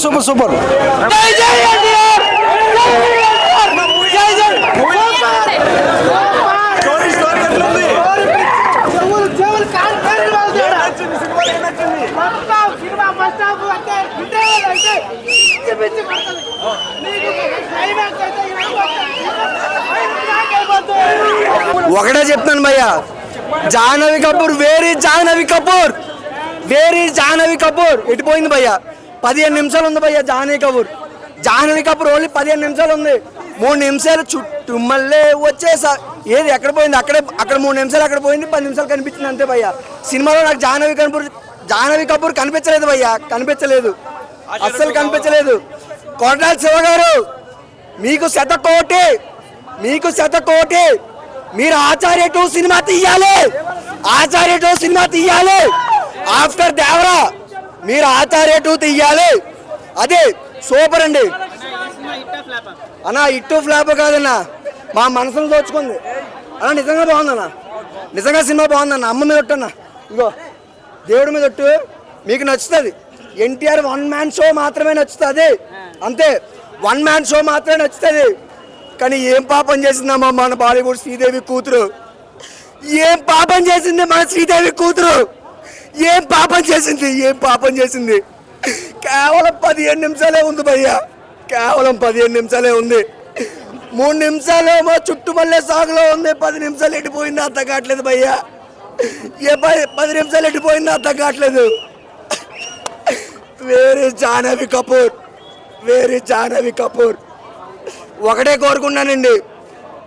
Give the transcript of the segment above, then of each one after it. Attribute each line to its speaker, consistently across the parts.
Speaker 1: Super super super. ఒకటే చెప్తాను భయ్యా, జాహ్నవి కపూర్ వేరీ జాహ్నవి కపూర్, వేరీ జాహ్నవి కపూర్ ఎటుపోయింది భయ్యా? 15 నిమిషాలు ఉంది భయ్యా జాహ్నవి కపూర్ ఓన్లీ 15 నిమిషాలు ఉంది. 3 నిమిషాలు చుట్టూ మళ్ళీ వచ్చేసా ఏది ఎక్కడ పోయింది? అక్కడ 3 నిమిషాలు అక్కడ పోయింది, 10 నిమిషాలు కనిపించింది అంతే భయ్యా. సినిమాలో నాకు జాహ్నవి కపూర్ కనిపించలేదు భయ్యా, కనిపించలేదు, అస్సలు కనిపించలేదు. కొరటాల శివ గారు మీకు శతకోటి, మీరు ఆచార్య 2 సినిమా తీయాలి, ఆఫ్టర్ దేవరా మీరు ఆచార్య 2 తీయాలి. అదే సూపర్ అండి అన్నా. ఇట్టు ఫ్లాప్ కాదన్నా, మా మనసును దోచుకుంది అన్నా. నిజంగా బాగుందన్నా, నిజంగా సినిమా బాగుందన్న. అమ్మ మీద ఒట్టన్నా, ఇగో దేవుడి మీద ఒట్టు, మీకు నచ్చుతుంది. ఎన్టీఆర్ 1 మ్యాన్ షో మాత్రమే నచ్చుతుంది, అంతే. 1 మ్యాన్ షో మాత్రమే నచ్చుతుంది. కానీ ఏం పాపం చేసిందమ్మా మన బాలీవుడ్ శ్రీదేవి కూతురు, ఏం పాపం చేసింది మన శ్రీదేవి కూతురు, ఏం పాపం చేసింది. కేవలం 15 నిమిషాలే ఉంది భయ్యా, కేవలం 15 నిమిషాలే ఉంది. 3 నిమిషాలేమో చుట్టుమల్లే సాగులో ఉంది, 10 నిమిషాలు ఎట్టిపోయిందో అర్థం కావట్లేదు భయ్యా. 10 నిమిషాలు ఎట్టిపోయిందో అర్థం కావట్లేదు. వేరీ జాహ్నవి కపూర్ ఒకటే కోరుకున్నానండి,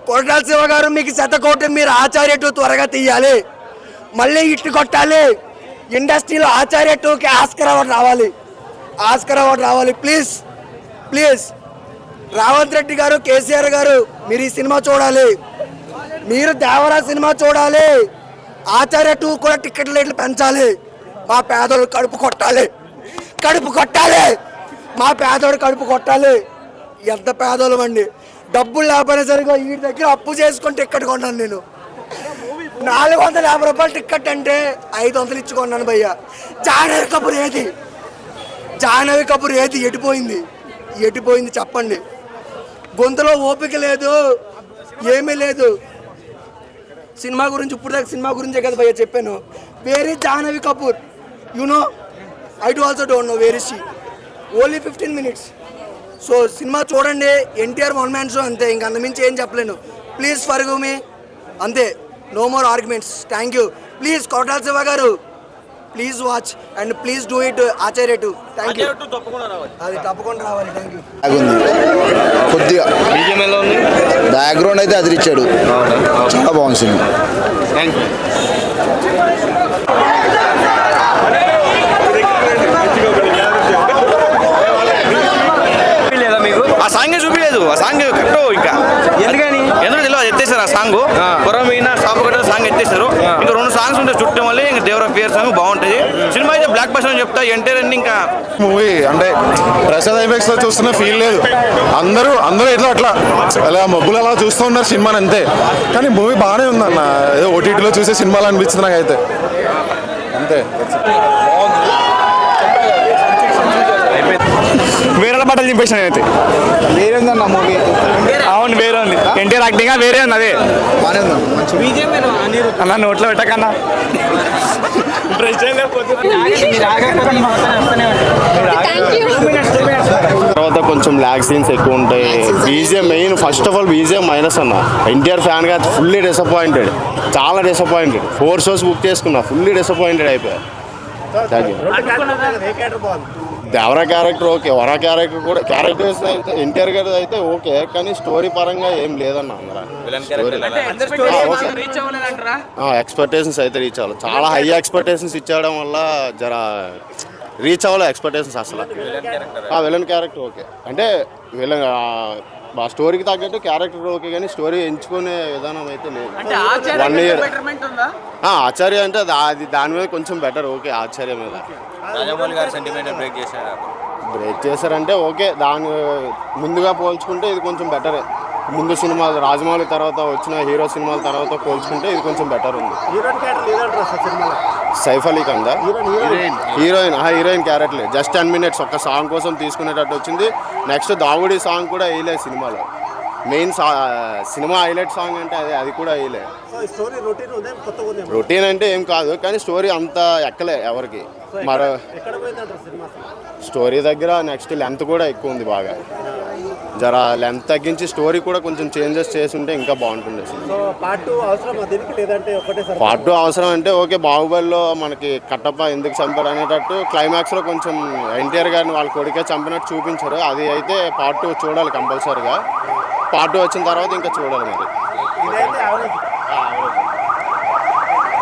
Speaker 1: కొరటాల శివ గారు మీకు శతకోటి, మీరు ఆచార్య 2 త్వరగా తీయాలి, మళ్ళీ ఇట్లు కొట్టాలి. ఇండస్ట్రీలో ఆచార్య 2కి ఆస్కర్ అవార్డు రావాలి ప్లీజ్. రావంత్ రెడ్డి గారు, కేసీఆర్ గారు మీరు ఈ సినిమా చూడాలి, మీరు దేవరా సినిమా చూడాలి. ఆచార్య 2 కూడా టికెట్ రేట్లు పెంచాలి. మా పేదోడు కడుపు కొట్టాలి, మా పేదోడు కడుపు కొట్టాలి. ఎంత పేదోళం అండి, డబ్బులు లేకపోయినా సరిగా వీటి దగ్గర అప్పు చేసుకొని టికెట్ కొన్నాను నేను. 450 రూపాయలు టికెట్ అంటే 500 ఇచ్చుకున్నాను భయ్యా. జాహ్నవి కపూర్ ఏది ఎటుపోయింది చెప్పండి? గొంతులో ఓపిక లేదు, ఏమీ లేదు. సినిమా గురించి ఇప్పుడు దాకా సినిమా గురించే కదా భయ్యా చెప్పాను. Very Jahnavi Kapoor, I also don't know where is she. Only 15 minutes. So cinema చూడండి, ఎన్టీఆర్ 1 మ్యాన్ షో అంతే, ఇంక అంతమించి ఏం చెప్పలేను. ప్లీజ్ ఫర్గివ్ మీ, అంతే. No more arguments. Thank you. Please Koratala Siva garu, please watch and please do it Acharya 2. Thank you. అది తప్పకుండా రావాలి. Thank you.
Speaker 2: కొద్దిగా బ్యాక్గ్రౌండ్ అయితే అదిరిచ్చాడు, చాలా బాగుంది సినిమా.
Speaker 3: Thank you. ఆ సాంగ్ చూపించలేదు, ఆ సాంగ్ కరెక్ట్. ఇంకా ఎందుకు తెలియదు, ఎత్తేసారు ఆ సాంగ్. కొరమీన సాంబగడ్డ సాంగ్ ఎత్తేసారు. ఇంకా 2 సాంగ్స్ ఉంటాయి చుట్టం వల్ల, ఇంకా దేవర పేరు సాంగ్ బాగుంటుంది. సినిమా అయితే బ్లాక్ బస్టర్ అని చెప్తా. ఎన్టీఆర్ ఇంకా
Speaker 4: మూవీ అంటే ప్రసాద్ ఐమాక్స్ లో చూస్తున్న ఫీల్ లేదు. అందరూ అట్లా అలా మబ్బులు అలా చూస్తూ ఉన్నారు సినిమాని, అంతే. కానీ మూవీ బాగానే ఉందన్న, ఏదో ఓటీటీలో చూసే సినిమాలు అనిపిస్తుంది నాకైతే, అంతే.
Speaker 5: వేరే బట్టలు చింపేసాను అయితే.
Speaker 2: వేరే ఉందన్న మూవీ,
Speaker 5: అవును వేరే ఉంది. ఎన్టీఆర్ యాక్టింగ్ వేరే ఉంది, అదే అన్న నోట్లో పెట్టకన్నా.
Speaker 6: తర్వాత కొంచెం ల్యాగ్ సీన్స్ ఎక్కువ ఉంటాయి. BGM main, first of all BGM minus అన్న. ఎన్టీఆర్ ఫ్యాన్గా ఫుల్లీ డిసప్పాయింటెడ్, చాలా డిసప్పాయింటెడ్. 4 shows బుక్ చేసుకున్నా, ఫుల్లీ డిసప్పాయింటెడ్ అయిపోయా. దేవరా క్యారెక్టర్ ఓకే, వరా క్యారెక్టర్ కూడా, క్యారెక్టర్స్ అయితే ఎన్టీఆర్ గారి అయితే ఓకే, కానీ స్టోరీ పరంగా ఏం లేదన్న. ఎక్స్పెక్టేషన్స్ అయితే రీచ్ అవ్వాలి, చాలా హై ఎక్స్పెక్టేషన్స్ ఇచ్చడం వల్ల జర రీచ్ అవ్వాలి ఎక్స్పెక్టేషన్స్ అసలు. విలన్ క్యారెక్టర్ ఓకే, అంటే విలన్ ఆ స్టోరీకి తగ్గట్టు క్యారెక్టర్ ఓకే, కానీ స్టోరీ ఎంచుకునే విధానం అయితే లేదు. 1 year ఆచార్య అంటే అది దాని మీద కొంచెం బెటర్ ఓకే. ఆచార్య మీద బ్రేక్ చేశారంటే ఓకే, దాని ముందుగా పోల్చుకుంటే ఇది కొంచెం బెటరే. ముందు సినిమాలు రాజమౌళి తర్వాత వచ్చిన హీరో సినిమాల తర్వాత పోల్చుకుంటే ఇది కొంచెం బెటర్ ఉంది. సైఫ్ అలీ ఖాన్ హీరోయిన్ క్యారెక్టర్ లేదు. జస్ట్ 10 minutes ఒక్క సాంగ్ కోసం తీసుకునేటట్టు వచ్చింది. నెక్స్ట్ దావుడి సాంగ్ కూడా వేయలేదు సినిమాలో. మెయిన్ సినిమా హైలైట్ సాంగ్ అంటే అది కూడా వేయలేదు. రొటీన్ అంటే ఏం కాదు, కానీ స్టోరీ అంత ఎక్కలే ఎవరికి. మరో స్టోరీ దగ్గర నెక్స్ట్ లెంత్ కూడా ఎక్కువ ఉంది. బాగా జర లెంత్ తగ్గించి స్టోరీ కూడా కొంచెం చేంజెస్ చేసి ఉంటే ఇంకా బాగుంటుంది. పార్ట్ 2 అవసరం అంటే ఓకే, బాహుబలిలో మనకి కట్టప్ప ఎందుకు చంపారు అనేటట్టు క్లైమాక్స్లో కొంచెం ఎన్టీఆర్ గారిని వాళ్ళ కొడుకే చంపినట్టు చూపించారు. అది అయితే పార్ట్ 2 చూడాలి కంపల్సరీగా. పార్ట్ 2 వచ్చిన తర్వాత ఇంకా చూడాలి మరి.